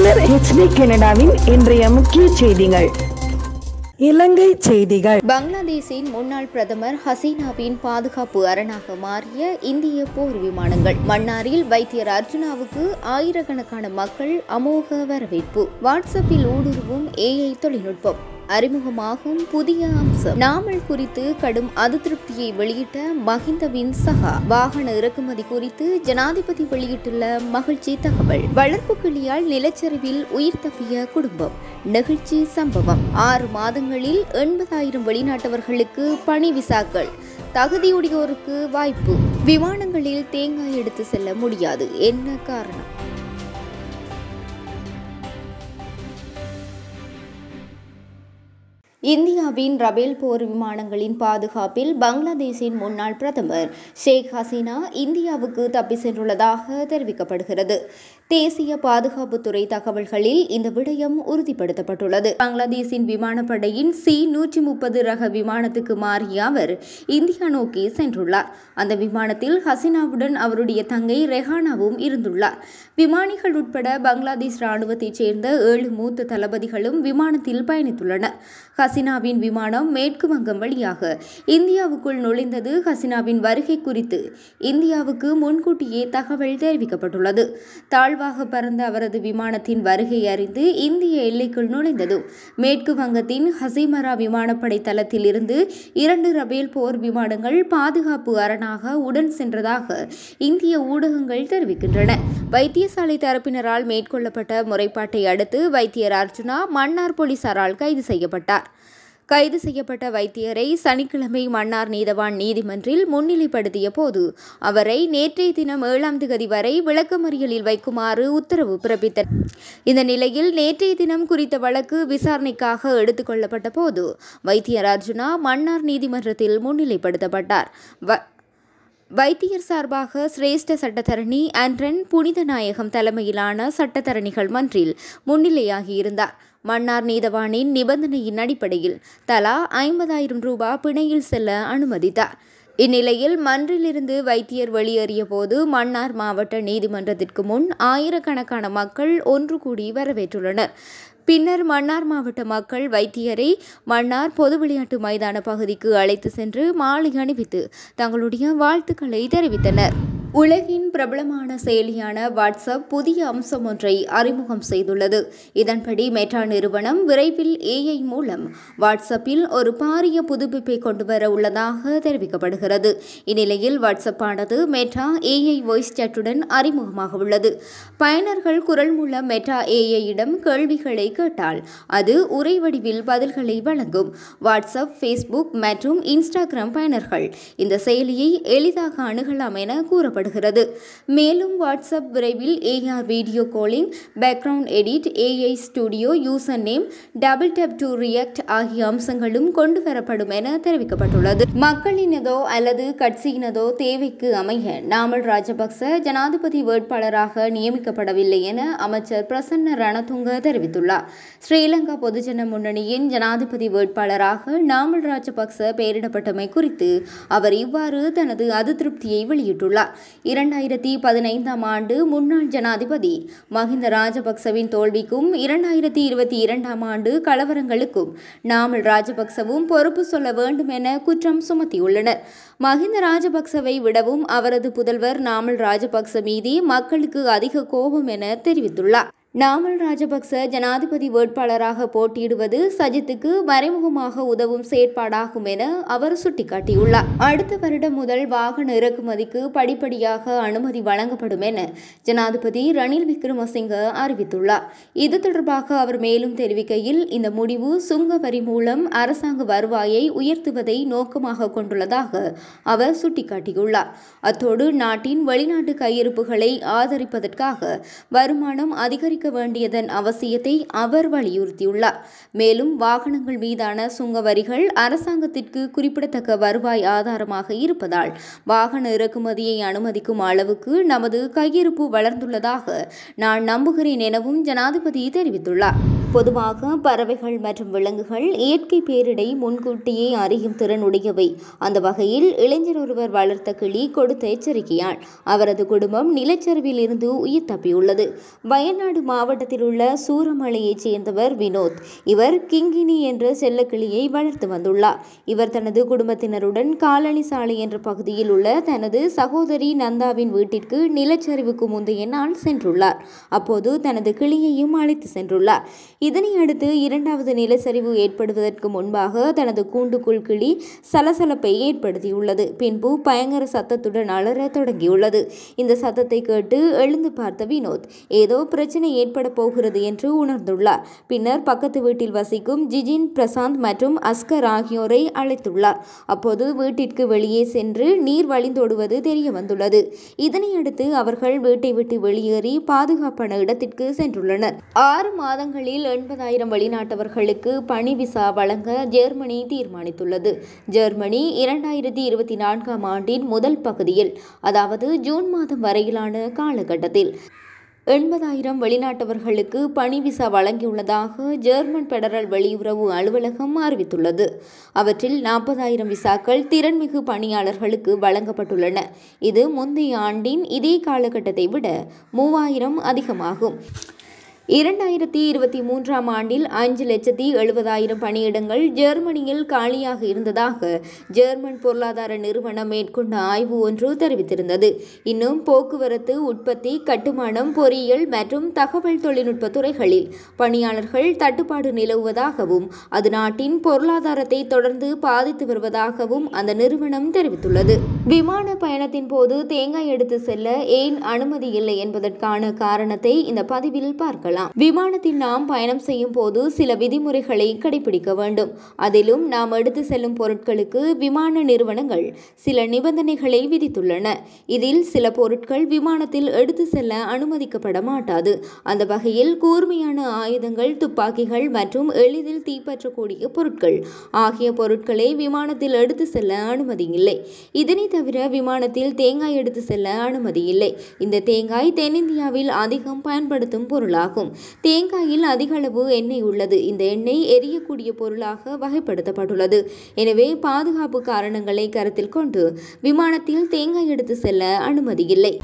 மலர் HD கனடாவின் இன்றைய முக்கிய செய்திகள். இலங்கை செய்திகள். பங்களாதேஷின் முன்னாள் பிரதமர் ஹசீனாவின் பாதுகாப்பு அரணாக மாறிய இந்திய போர் விமானங்கள். மன்னாரில் வைத்தியர் அர்ஜுனாவுக்கு ஆயிரக்கணக்கான மக்கள் அமோக வரவேற்பு. வாட்ஸ்அப்பில் ஊடுருவும் AI தொழில்நுட்பம் அறிமுகமாகும் புதிய அம்சம். நாமல் குறித்து கடும் அதிருப்தியை வெளியிட்ட மஹிந்தவின் சகா. வாகன இறக்குமதி குறித்து ஜனாதிபதி வெளியிட்டுள்ள மகிழ்ச்சி தகவல். வளர்ப்பு கிளியால் நிலச்சரிவில் உயிர் தப்பிய குடும்பம். நெகிழ்ச்சி சம்பவம். 6 மாதங்களில் 80,000 வெளிநாட்டவர்களுக்கு பணி விசாக்கள். தகுதியுடையோருக்கு வாய்ப்பு. விமானங்களில் தேங்காய் எடுத்து செல்ல முடியாது. என்ன காரணம்? இந்தியாவின் ரபேல் போர் விமானங்களின் பாதுகாப்பில் பங்களாதேஷின் முன்னாள் பிரதமர் ஷேக் ஹசீனா இந்தியாவுக்கு தப்பி சென்றுள்ளதாக தெரிவிக்கப்படுகிறது. தேசிய பாதுகாப்புத்துறை தகவல்களில் இந்த விடயம் உறுதிப்படுத்தப்பட்டுள்ளது. பங்களாதேஷின் விமானப்படையின் C-130 ரக விமானத்துக்கு மாறிய அவர் இந்தியா நோக்கி சென்றுள்ளார். அந்த விமானத்தில் ஹசீனாவுடன் அவருடைய தங்கை ரெஹானாவும் இருந்துள்ளார். விமானிகள் உட்பட பங்களாதேஷ் ராணுவத்தைச் சேர்ந்த 7 மூத்த தளபதிகளும் விமானத்தில் பயணித்துள்ளனர். ஹசீனாவின் விமானம் மேற்கு வங்கம் வழியாக இந்தியாவுக்குள் நுழைந்தது. ஹசீனாவின் வருகை குறித்து இந்தியாவுக்கு முன்கூட்டியே தகவல் தெரிவிக்கப்பட்டுள்ளது. தாழ்வாக பறந்த அவரது விமானத்தின் வருகை அறிந்து இந்திய எல்லைக்குள் நுழைந்ததும் மேற்கு வங்கத்தின் ஹசீமரா விமானப்படை தளத்தில் இருந்து 2 ரபேல் போர் விமானங்கள் பாதுகாப்பு அரணாக உடன் சென்றதாக இந்திய ஊடகங்கள் தெரிவிக்கின்றன. வைத்தியசாலை தரப்பினரால் மேற்கொள்ளப்பட்ட முறைப்பாட்டை அடுத்து வைத்தியர் அர்ஜுனா மன்னார் போலீசாரால் கைது செய்யப்பட்டார். கைது செய்யப்பட்ட வைத்தியரை சனிக்கிழமை மன்னார் நீதவான் நீதிமன்றில் முன்னிலைப்படுத்திய போது அவரை நேற்றைய தினம் 7ஆம் தேதி வரை விளக்கமறியலில் வைக்குமாறு உத்தரவு பிறப்பித்தார். இந்த நிலையில் நேற்றைய தினம் குறித்த வழக்கு விசாரணைக்காக எடுத்துக் கொள்ளப்பட்ட போது வைத்தியர் அர்ஜுனா மன்னார் நீதிமன்றத்தில் முன்னிலைப்படுத்தப்பட்டார். வைத்தியர் சார்பாக சிரேஷ்ட சட்டத்தரணி ஆண்ட்ரன் புனிதநாயகம் தலைமையிலான சட்டத்தரணிகள் மன்றில் முன்னிலையாகியிருந்தார். மன்னார் நீதவானின் நிபந்தனையின் அடிப்படையில் தலா 50,000 ரூபாய் பிணையில் செல்ல அனுமதித்தார். இந்நிலையில் மன்றிலிருந்து வைத்தியர் வெளியேறிய போது மன்னார் மாவட்ட நீதிமன்றத்திற்கு முன் ஆயிரக்கணக்கான மக்கள் ஒன்று கூடி வரவேற்றுள்ளனர். பின்னர் மன்னார் மாவட்ட மக்கள் வைத்தியரை மன்னார் பொது விளையாட்டு மைதான பகுதிக்கு அழைத்து சென்று மாலை அணிவித்து தங்களுடைய வாழ்த்துக்களை தெரிவித்தனர். உலகின் பிரபலமான செயலியான வாட்ஸ்அப் புதிய அம்சம் ஒன்றை அறிமுகம் செய்துள்ளது. இதன்படி மெட்டா நிறுவனம் விரைவில் AI மூலம் வாட்ஸ்அப்பில் ஒரு பாரிய புதுப்பிப்பை கொண்டுவர உள்ளதாக தெரிவிக்கப்படுகிறது. இந்நிலையில் வாட்ஸ்அப் ஆனது மெட்டா AI வாய்ஸ் சாட்டுடன் அறிமுகமாக உள்ளது. பயனர்கள் குரல் மூலம் மெட்டா AI-இடம் கேள்விகளை கேட்டால் அது உரை வடிவில் பதில்களை வழங்கும். வாட்ஸ்அப், ஃபேஸ்புக் மற்றும் இன்ஸ்டாகிராம் பயனர்கள் இந்த செயலியை எளிதாக அணுகலாம் என கூறப்படுகிறது. மேலும் வாட்ஸ்அப் விரைவில் AR video calling, background edit, AI studio, user name, double tape to react ஆகிய அம்சங்களும் கொண்டு வரப்படும் என தெரிவிக்கப்பட்டுள்ளது. மக்களினதோ அல்லது கட்சியினதோ தேவைக்கு அமைய நாமல் ராஜபக்ச ஜனாதிபதி வேட்பாளராக நியமிக்கப்படவில்லை என அமைச்சர் பிரசன்ன ரணதுங்க தெரிவித்துள்ளார். ஸ்ரீலங்கா பொதுஜன முன்னணியின் ஜனாதிபதி வேட்பாளராக நாமல் ராஜபக்ச பெயரிடப்பட்டமை குறித்து அவர் இவ்வாறு தனது அதிருப்தியை வெளியிட்டுள்ளார். 2015ஆம் ஆண்டு முன்னாள் ஜனாதிபதி மஹிந்த ராஜபக்சவின் தோல்விக்கும் 2022ஆம் ஆண்டு கலவரங்களுக்கும் நாமல் ராஜபக்சவும் பொறுப்பு சொல்ல வேண்டும் என குற்றம் சுமத்தியுள்ளனர். மஹிந்த ராஜபக்சவை விடவும் அவரது புதல்வர் நாமல் ராஜபக்ச மீதே மக்களுக்கு அதிக கோபம் என தெரிவித்துள்ளார். நாமல் ராஜபக்ச ஜனாதிபதி வேட்பாளராக போட்டியிடுவது சஜித்துக்கு மறைமுகமாக உதவும் செயற்பாடாகும் என அவர் சுட்டிக்காட்டியுள்ளார். அடுத்த வருடம் முதல் வாகன இறக்குமதிக்கு படிப்படியாக அனுமதி வழங்கப்படும் என ஜனாதிபதி ரணில் விக்ரமசிங்க அறிவித்துள்ளார். இது தொடர்பாக அவர் மேலும் தெரிவிக்கையில் இந்த முடிவு சுங்க வரி மூலம் அரசாங்க வருவாயை உயர்த்துவதை நோக்கமாக கொண்டுள்ளதாக அவர் சுட்டிக்காட்டியுள்ளார். அத்தோடு நாட்டின் வெளிநாட்டு கையிருப்புகளை ஆதரிப்பதற்காக வருமானம் அதிகரிக்க வேண்டியதன் அவசியத்தை அவர் வலியுறுத்தியுள்ளார். மேலும் வாகனங்கள் மீதான சுங்க வரிகள் அரசாங்கத்திற்கு குறிப்பிடத்தக்க வருவாய் ஆதாரமாக இருப்பதால் வாகன இறக்குமதியை அனுமதிக்கும் அளவுக்கு நமது கையிருப்பு வளர்ந்துள்ளதாக நான் நம்புகிறேன் எனவும் ஜனாதிபதி தெரிவித்துள்ளார். பொதுவாக பறவைகள் மற்றும் விலங்குகள் இயற்கை பேரிடை முன்கூட்டியே அறியும் திறனுடையவை. அந்த வகையில் இளைஞர் ஒருவர் வளர்த்த கிளி கொடுத்த எச்சரிக்கையால் அவரது குடும்பம் நிலச்சரிவில் இருந்து உயிர் தப்பியுள்ளது. வயநாடு மாவட்டத்தில் உள்ள சூரமலையைச் சேர்ந்தவர் வினோத். இவர் கிங்கினி என்ற செல்லக்கிளியை வளர்த்து வந்துள்ளார். இவர் தனது குடும்பத்தினருடன் காலனி சாலை என்ற பகுதியில் உள்ள தனது சகோதரி நந்தாவின் வீட்டிற்கு நிலச்சரிவுக்கு முந்தைய நாள் சென்றுள்ளார். அப்போது தனது கிளியையும் அழைத்து சென்றுள்ளார். இதனை அடுத்து இரண்டாவது நிலச்சரிவு ஏற்படுவதற்கு முன்பாக தனது கூண்டுக்குள் கிளி சலசலப்பை ஏற்படுத்தியுள்ளது. பின்பு பயங்கர சத்தத்துடன் அலற தொடங்கியுள்ளது. இந்த சத்தத்தை கேட்டு எழுந்து பார்த்த வினோத் ஏதோ பிரச்சனை ஏற்பட போகிறது என்று உணர்ந்துள்ளார். பின்னர் பக்கத்து வீட்டில் வசிக்கும் ஜிஜின், பிரசாந்த் மற்றும் அஸ்கர் ஆகியோரை அழைத்துள்ளார். அப்போது வீட்டிற்கு வெளியே சென்று நீர் வழிந்தோடுவது தெரிய வந்துள்ளது. இதனையடுத்து அவர்கள் வீட்டை விட்டு வெளியேறி பாதுகாப்பான இடத்திற்கு சென்றுள்ளனர். 6 மாதங்களில் 80,000 வெளிநாட்டவர்களுக்கு பணி விசா வழங்க ஜெர்மனி தீர்மானித்துள்ளது. ஜெர்மனி 2024ஆம் ஆண்டின் முதல் பகுதியில், அதாவது ஜூன் மாதம் வரையிலான காலகட்டத்தில் 80,000 வெளிநாட்டவர்களுக்கு பணி விசா வழங்கியுள்ளதாக ஜெர்மன் பெடரல் வெளியுறவு அலுவலகம் அறிவித்துள்ளது. அவற்றில் 40,000 விசாக்கள் திறன்மிகு பணியாளர்களுக்கு வழங்கப்பட்டுள்ளன. இது முந்தைய ஆண்டின் இதே காலகட்டத்தை விட 3,000 அதிகமாகும். 2023ஆம் ஆண்டில் 5,70,000 பணியிடங்கள் ஜெர்மனியில் காலியாக இருந்ததாக ஜெர்மன் பொருளாதார நிறுவனம் மேற்கொண்ட ஆய்வு ஒன்று தெரிவித்திருந்தது. இன்னும் போக்குவரத்து, உற்பத்தி, கட்டுமானம், பொறியியல் மற்றும் தகவல் தொழில்நுட்ப துறைகளில் பணியாளர்கள் தட்டுப்பாடு நிலவுவதாகவும் அது நாட்டின் பொருளாதாரத்தை தொடர்ந்து பாதித்து வருவதாகவும் அந்த நிறுவனம் தெரிவித்துள்ளது. விமான பயணத்தின் போது தேங்காய் எடுத்து செல்ல ஏன் அனுமதி இல்லை என்பதற்கான காரணத்தை இந்த பதிவில் பார்க்கலாம். விமானத்தில் நாம் பயணம் செய்யும் போது சில விதிமுறைகளை கடைபிடிக்க வேண்டும். அதிலும் நாம் எடுத்து செல்லும் பொருட்களுக்கு விமான நிறுவனங்கள் சில நிபந்தனைகளை விதித்துள்ளன. இதில் சில பொருட்கள் விமானத்தில் எடுத்து செல்ல அனுமதிக்கப்பட மாட்டாது. அந்த வகையில் கூர்மையான ஆயுதங்கள், துப்பாக்கிகள் மற்றும் எளிதில் தீப்பற்றக்கூடிய பொருட்கள் ஆகிய பொருட்களை விமானத்தில் எடுத்து செல்ல அனுமதி இல்லை. இதனை தவிர விமானத்தில் தேங்காய் எடுத்து செல்ல அனுமதி இல்லை. இந்த தேங்காய் தென்னிந்தியாவில் அதிகம் பயன்படுத்தும் பொருளாகும். தேங்காயில் அதிக அளவு எண்ணெய் உள்ளது. இந்த எண்ணெய் எரியக்கூடிய பொருளாக வகைப்படுத்தப்பட்டுள்ளது. எனவே பாதுகாப்பு காரணங்களை கருத்தில் கொண்டு விமானத்தில் தேங்காய் எடுத்து செல்ல அனுமதி இல்லை.